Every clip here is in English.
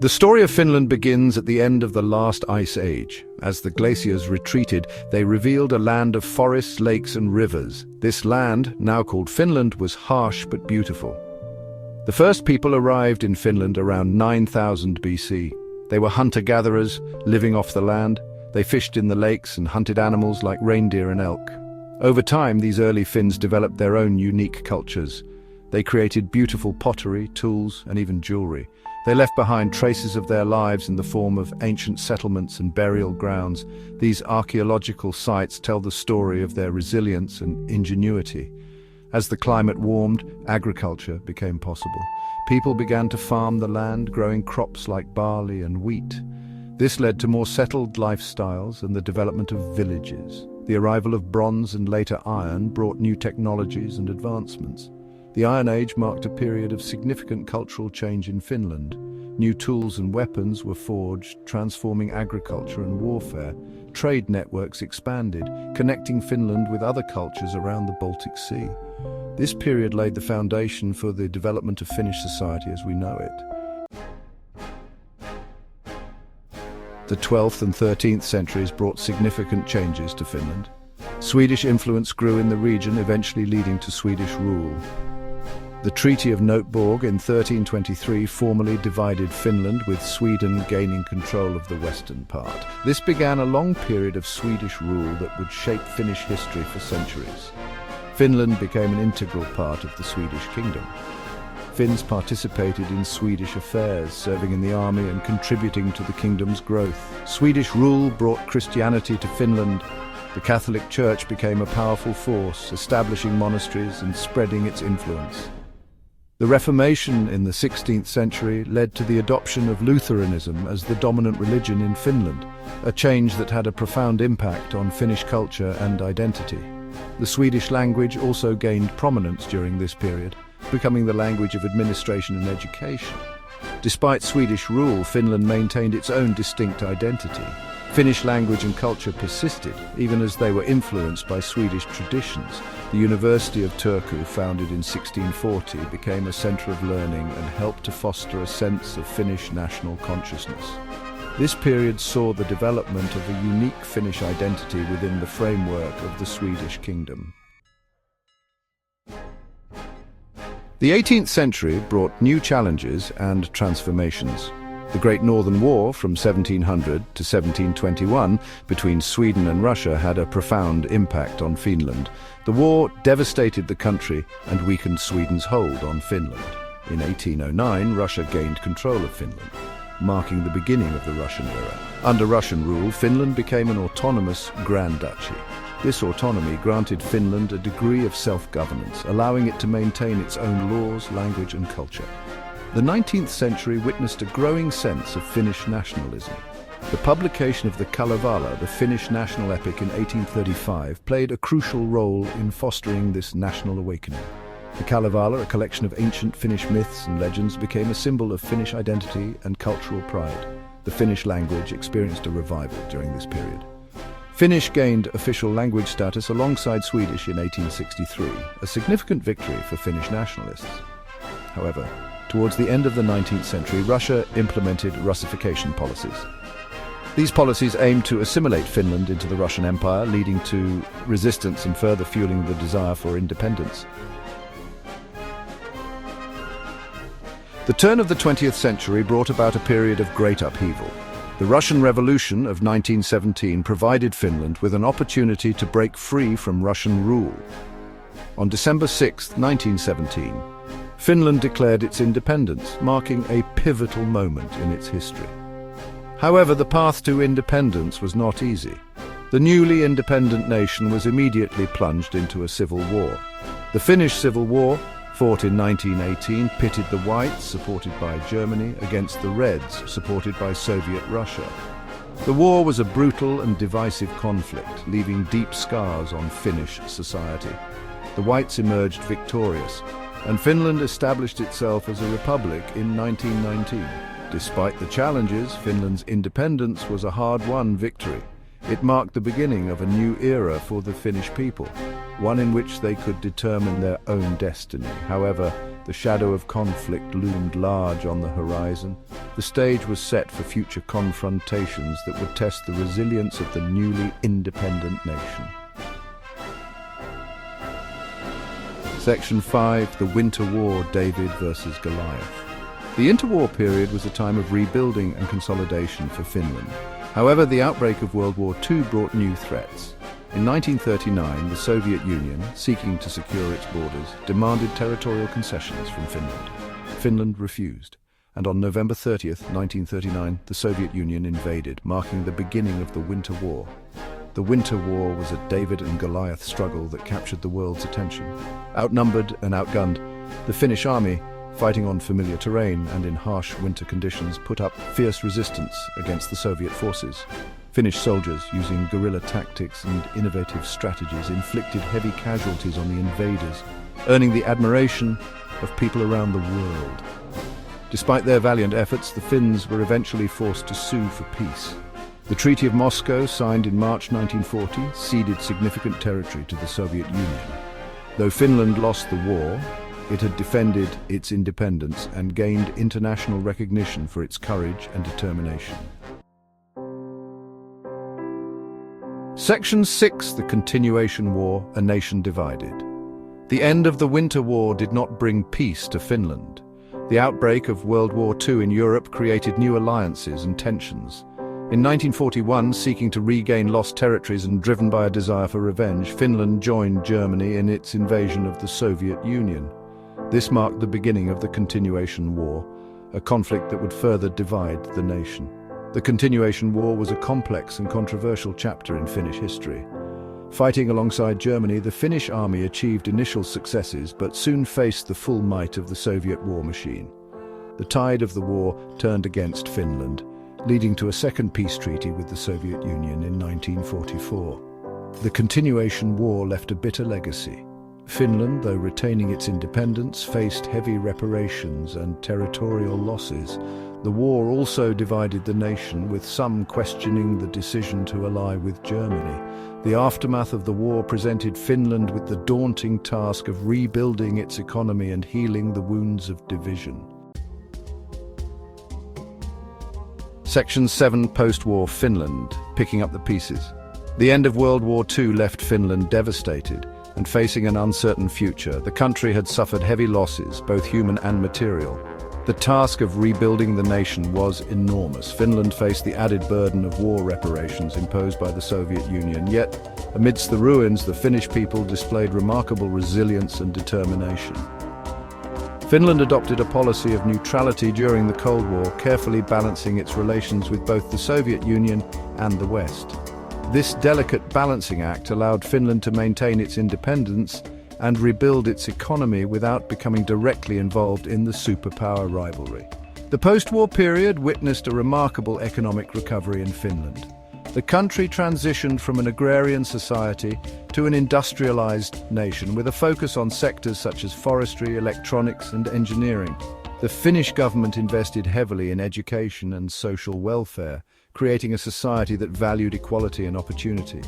The story of Finland begins at the end of the last ice age. As the glaciers retreated, they revealed a land of forests, lakes and rivers. This land, now called Finland, was harsh but beautiful. The first people arrived in Finland around 9000 BC. They were hunter-gatherers, living off the land. They fished in the lakes and hunted animals like reindeer and elk. Over time, these early Finns developed their own unique cultures. They created beautiful pottery, tools and even jewelry. They left behind traces of their lives in the form of ancient settlements and burial grounds. These archaeological sites tell the story of their resilience and ingenuity. As the climate warmed, agriculture became possible. People began to farm the land, growing crops like barley and wheat. This led to more settled lifestyles and the development of villages. The arrival of bronze and later iron brought new technologies and advancements. The Iron Age marked a period of significant cultural change in Finland. New tools and weapons were forged, transforming agriculture and warfare. Trade networks expanded, connecting Finland with other cultures around the Baltic Sea. This period laid the foundation for the development of Finnish society as we know it. The 12th and 13th centuries brought significant changes to Finland. Swedish influence grew in the region, eventually leading to Swedish rule. The Treaty of Noteborg in 1323 formally divided Finland, with Sweden gaining control of the western part. This began a long period of Swedish rule that would shape Finnish history for centuries. Finland became an integral part of the Swedish kingdom. Finns participated in Swedish affairs, serving in the army and contributing to the kingdom's growth. Swedish rule brought Christianity to Finland. The Catholic Church became a powerful force, establishing monasteries and spreading its influence. The Reformation in the 16th century led to the adoption of Lutheranism as the dominant religion in Finland, a change that had a profound impact on Finnish culture and identity. The Swedish language also gained prominence during this period, becoming the language of administration and education. Despite Swedish rule, Finland maintained its own distinct identity. Finnish language and culture persisted, even as they were influenced by Swedish traditions. The University of Turku, founded in 1640, became a centre of learning and helped to foster a sense of Finnish national consciousness. This period saw the development of a unique Finnish identity within the framework of the Swedish kingdom. The 18th century brought new challenges and transformations. The Great Northern War from 1700 to 1721 between Sweden and Russia had a profound impact on Finland. The war devastated the country and weakened Sweden's hold on Finland. In 1809, Russia gained control of Finland, marking the beginning of the Russian era. Under Russian rule, Finland became an autonomous Grand Duchy. This autonomy granted Finland a degree of self-governance, allowing it to maintain its own laws, language and culture. The 19th century witnessed a growing sense of Finnish nationalism. The publication of the Kalevala, the Finnish national epic in 1835, played a crucial role in fostering this national awakening. The Kalevala, a collection of ancient Finnish myths and legends, became a symbol of Finnish identity and cultural pride. The Finnish language experienced a revival during this period. Finnish gained official language status alongside Swedish in 1863, a significant victory for Finnish nationalists. However, towards the end of the 19th century, Russia implemented Russification policies. These policies aimed to assimilate Finland into the Russian Empire, leading to resistance and further fueling the desire for independence. The turn of the 20th century brought about a period of great upheaval. The Russian Revolution of 1917 provided Finland with an opportunity to break free from Russian rule. On December 6, 1917, Finland declared its independence, marking a pivotal moment in its history. However, the path to independence was not easy. The newly independent nation was immediately plunged into a civil war. The Finnish Civil War, fought in 1918, pitted the Whites, supported by Germany, against the Reds, supported by Soviet Russia. The war was a brutal and divisive conflict, leaving deep scars on Finnish society. The Whites emerged victorious, and Finland established itself as a republic in 1919. Despite the challenges, Finland's independence was a hard-won victory. It marked the beginning of a new era for the Finnish people, one in which they could determine their own destiny. However, the shadow of conflict loomed large on the horizon. the stage was set for future confrontations that would test the resilience of the newly independent nation. Section 5. The Winter War, David versus Goliath. The interwar period was a time of rebuilding and consolidation for Finland. However, the outbreak of World War II brought new threats. In 1939, the Soviet Union, seeking to secure its borders, demanded territorial concessions from Finland. Finland refused, and on November 30th, 1939, the Soviet Union invaded, marking the beginning of the Winter War. The Winter War was a David and Goliath struggle that captured the world's attention. Outnumbered and outgunned, the Finnish army, fighting on familiar terrain and in harsh winter conditions, put up fierce resistance against the Soviet forces. Finnish soldiers, using guerrilla tactics and innovative strategies, inflicted heavy casualties on the invaders, earning the admiration of people around the world. Despite their valiant efforts, the Finns were eventually forced to sue for peace. The Treaty of Moscow, signed in March 1940, ceded significant territory to the Soviet Union. Though Finland lost the war, it had defended its independence and gained international recognition for its courage and determination. Section 6. The Continuation War, a Nation Divided. The end of the Winter War did not bring peace to Finland. The outbreak of World War II in Europe created new alliances and tensions. In 1941, seeking to regain lost territories and driven by a desire for revenge, Finland joined Germany in its invasion of the Soviet Union. This marked the beginning of the Continuation War, a conflict that would further divide the nation. The Continuation War was a complex and controversial chapter in Finnish history. Fighting alongside Germany, the Finnish army achieved initial successes but soon faced the full might of the Soviet war machine. The tide of the war turned against Finland, leading to a second peace treaty with the Soviet Union in 1944. The Continuation War left a bitter legacy. Finland, though retaining its independence, faced heavy reparations and territorial losses. The war also divided the nation, with some questioning the decision to ally with Germany. The aftermath of the war presented Finland with the daunting task of rebuilding its economy and healing the wounds of division. Section 7. Post-war Finland, picking up the pieces. The end of World War II left Finland devastated and facing an uncertain future. The country had suffered heavy losses, both human and material. The task of rebuilding the nation was enormous. Finland faced the added burden of war reparations imposed by the Soviet Union. Yet, amidst the ruins, the Finnish people displayed remarkable resilience and determination. Finland adopted a policy of neutrality during the Cold War, carefully balancing its relations with both the Soviet Union and the West. This delicate balancing act allowed Finland to maintain its independence and rebuild its economy without becoming directly involved in the superpower rivalry. The post-war period witnessed a remarkable economic recovery in Finland. The country transitioned from an agrarian society to an industrialized nation with a focus on sectors such as forestry, electronics, and engineering. The Finnish government invested heavily in education and social welfare, creating a society that valued equality and opportunity.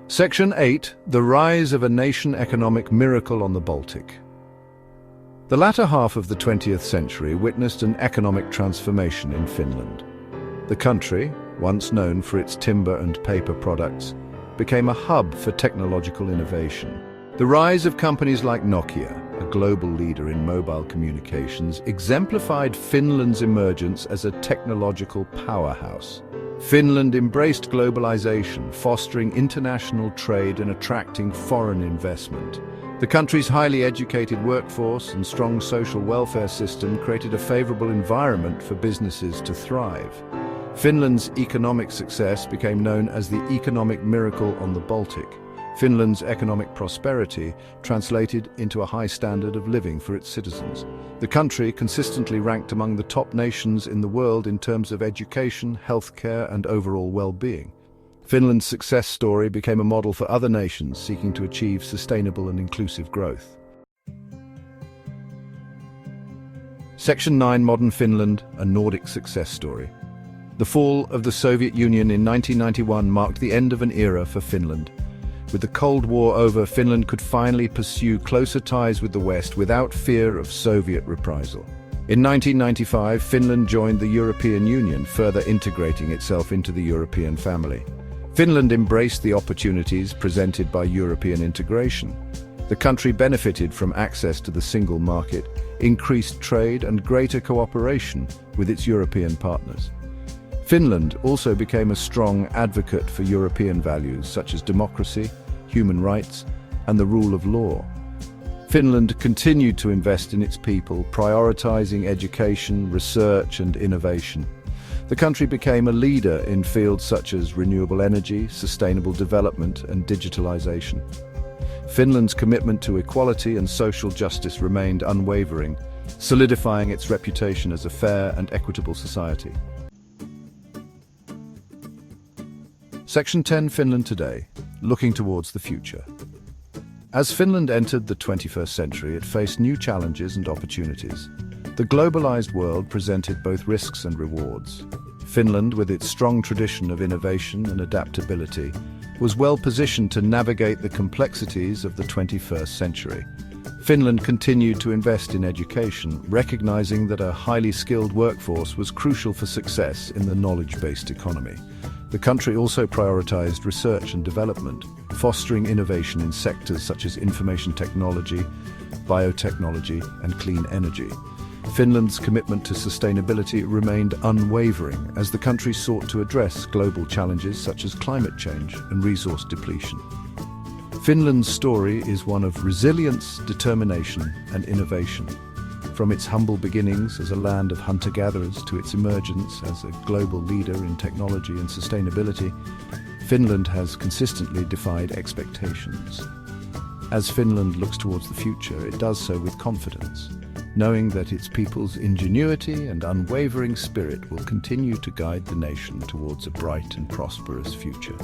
Section 8. The Rise of a Nation Economic Miracle on the Baltic. The latter half of the 20th century witnessed an economic transformation in Finland. The country, once known for its timber and paper products, became a hub for technological innovation. The rise of companies like Nokia, a global leader in mobile communications, exemplified Finland's emergence as a technological powerhouse. Finland embraced globalization, fostering international trade and attracting foreign investment. The country's highly educated workforce and strong social welfare system created a favorable environment for businesses to thrive. Finland's economic success became known as the economic miracle on the Baltic. Finland's economic prosperity translated into a high standard of living for its citizens. The country consistently ranked among the top nations in the world in terms of education, healthcare, and overall well-being. Finland's success story became a model for other nations seeking to achieve sustainable and inclusive growth. Section 9. Modern Finland, a Nordic success story. The fall of the Soviet Union in 1991 marked the end of an era for Finland. With the Cold War over, Finland could finally pursue closer ties with the West without fear of Soviet reprisal. In 1995, Finland joined the European Union, further integrating itself into the European family. Finland embraced the opportunities presented by European integration. The country benefited from access to the single market, increased trade and greater cooperation with its European partners. Finland also became a strong advocate for European values such as democracy, human rights, and the rule of law. Finland continued to invest in its people, prioritizing education, research, and innovation. The country became a leader in fields such as renewable energy, sustainable development, and digitalization. Finland's commitment to equality and social justice remained unwavering, solidifying its reputation as a fair and equitable society. Section 10, Finland today, looking towards the future. As Finland entered the 21st century, it faced new challenges and opportunities. The globalized world presented both risks and rewards. Finland, with its strong tradition of innovation and adaptability, was well positioned to navigate the complexities of the 21st century. Finland continued to invest in education, recognizing that a highly skilled workforce was crucial for success in the knowledge-based economy. The country also prioritized research and development, fostering innovation in sectors such as information technology, biotechnology, and clean energy. Finland's commitment to sustainability remained unwavering as the country sought to address global challenges such as climate change and resource depletion. Finland's story is one of resilience, determination, and innovation. From its humble beginnings as a land of hunter-gatherers to its emergence as a global leader in technology and sustainability, Finland has consistently defied expectations. As Finland looks towards the future, it does so with confidence, knowing that its people's ingenuity and unwavering spirit will continue to guide the nation towards a bright and prosperous future.